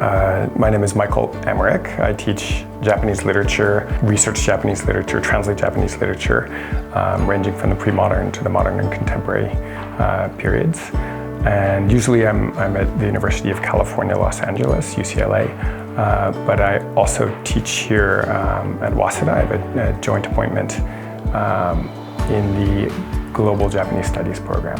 My name is Michael Emmerich. I teach Japanese literature, research Japanese literature, translate Japanese literature, ranging from the pre-modern to the modern and contemporary periods. And usually I'm at the University of California, Los Angeles, UCLA, but I also teach here at Waseda. I have a joint appointment in the Global Japanese Studies program.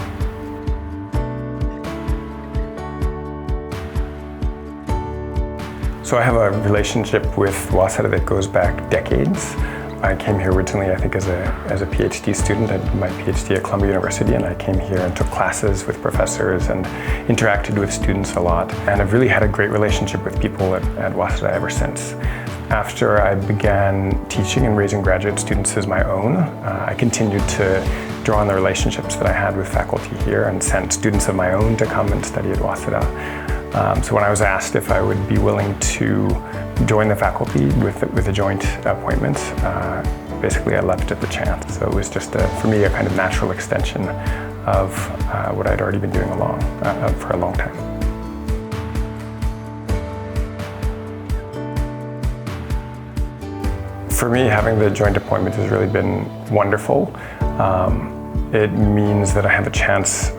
So I have a relationship with Waseda that goes back decades. I came here originally, I think, as a PhD student. I did my PhD at Columbia University, and I came here and took classes with professors and interacted with students a lot. And I've really had a great relationship with people at Waseda ever since. After I began teaching and raising graduate students as my own, I continued to draw on the relationships that I had with faculty here and sent students of my own to come and study at Waseda. So when I was asked if I would be willing to join the faculty with a joint appointment, basically I leapt at the chance. So it was just, for me, a kind of natural extension of what I'd already been doing for a long time. For me, having the joint appointment has really been wonderful. It means that I have a chance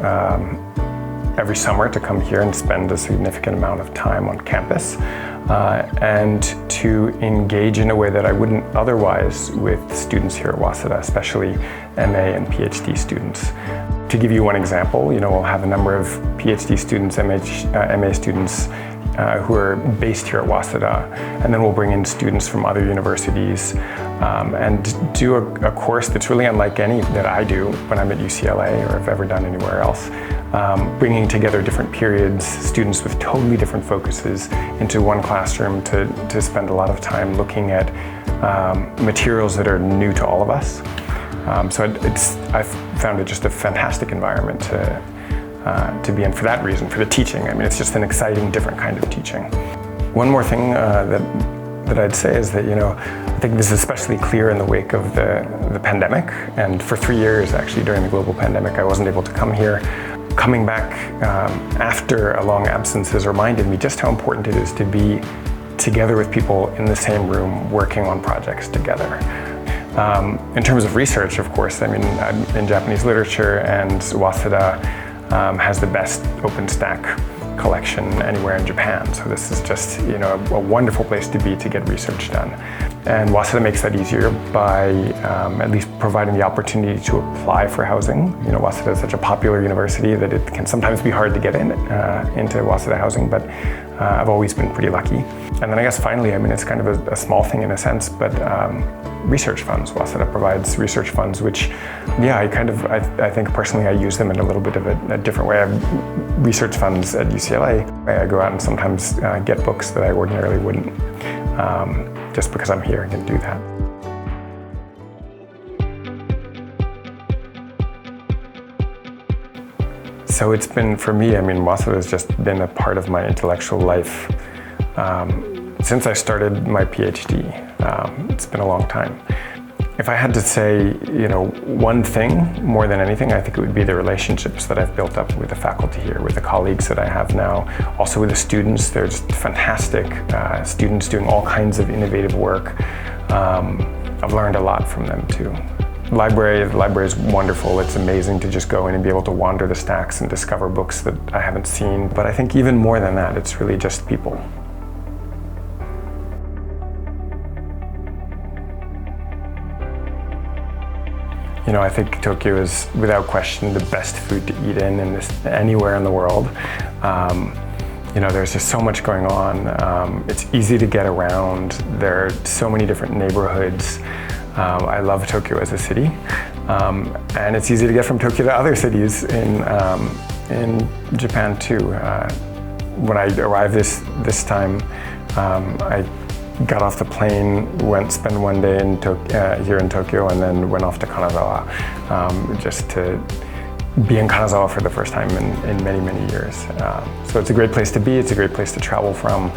every summer to come here and spend a significant amount of time on campus and to engage in a way that I wouldn't otherwise with students here at Waseda, especially MA and PhD students. To give you one example, we'll have a number of PhD students, MA students who are based here at Waseda, and then we'll bring in students from other universities and do a course that's really unlike any that I do when I'm at UCLA or have ever done anywhere else. Bringing together different periods, students with totally different focuses into one classroom to spend a lot of time looking at materials that are new to all of us. So I've found it just a fantastic environment to be in for that reason, for the teaching. I mean, it's just an exciting, different kind of teaching. One more thing that I'd say is that, I think this is especially clear in the wake of the pandemic. And for 3 years, actually, during the global pandemic, I wasn't able to come here. Coming back after a long absence has reminded me just how important it is to be together with people in the same room, working on projects together. In terms of research, of course, I mean, I'm in Japanese literature, and Waseda has the best OpenStack collection anywhere in Japan. So this is just, a wonderful place to be to get research done. And Waseda makes that easier by at least providing the opportunity to apply for housing. Waseda is such a popular university that it can sometimes be hard to get into Waseda housing, but I've always been pretty lucky. And then I guess finally, I mean, it's kind of a small thing in a sense, but research funds. Waseda provides research funds, which, I think personally I use them in a little bit of a different way. I have research funds at UCLA. I go out and sometimes get books that I ordinarily wouldn't, just because I'm here and can do that. So it's been, for me, I mean, Waseda has just been a part of my intellectual life since I started my PhD. It's been a long time. If I had to say, one thing more than anything, I think it would be the relationships that I've built up with the faculty here, with the colleagues that I have now, also with the students. They're just fantastic students doing all kinds of innovative work. I've learned a lot from them too. The library is wonderful. It's amazing to just go in and be able to wander the stacks and discover books that I haven't seen. But I think even more than that, it's really just people. I think Tokyo is, without question, the best food to eat in anywhere in the world. There's just so much going on. It's easy to get around. There are so many different neighborhoods. I love Tokyo as a city. And it's easy to get from Tokyo to other cities in Japan too. When I arrived this time, I got off the plane, spent one day here in Tokyo, and then went off to Kanazawa, just to be in Kanazawa for the first time in many, many years. So it's a great place to be, it's a great place to travel from.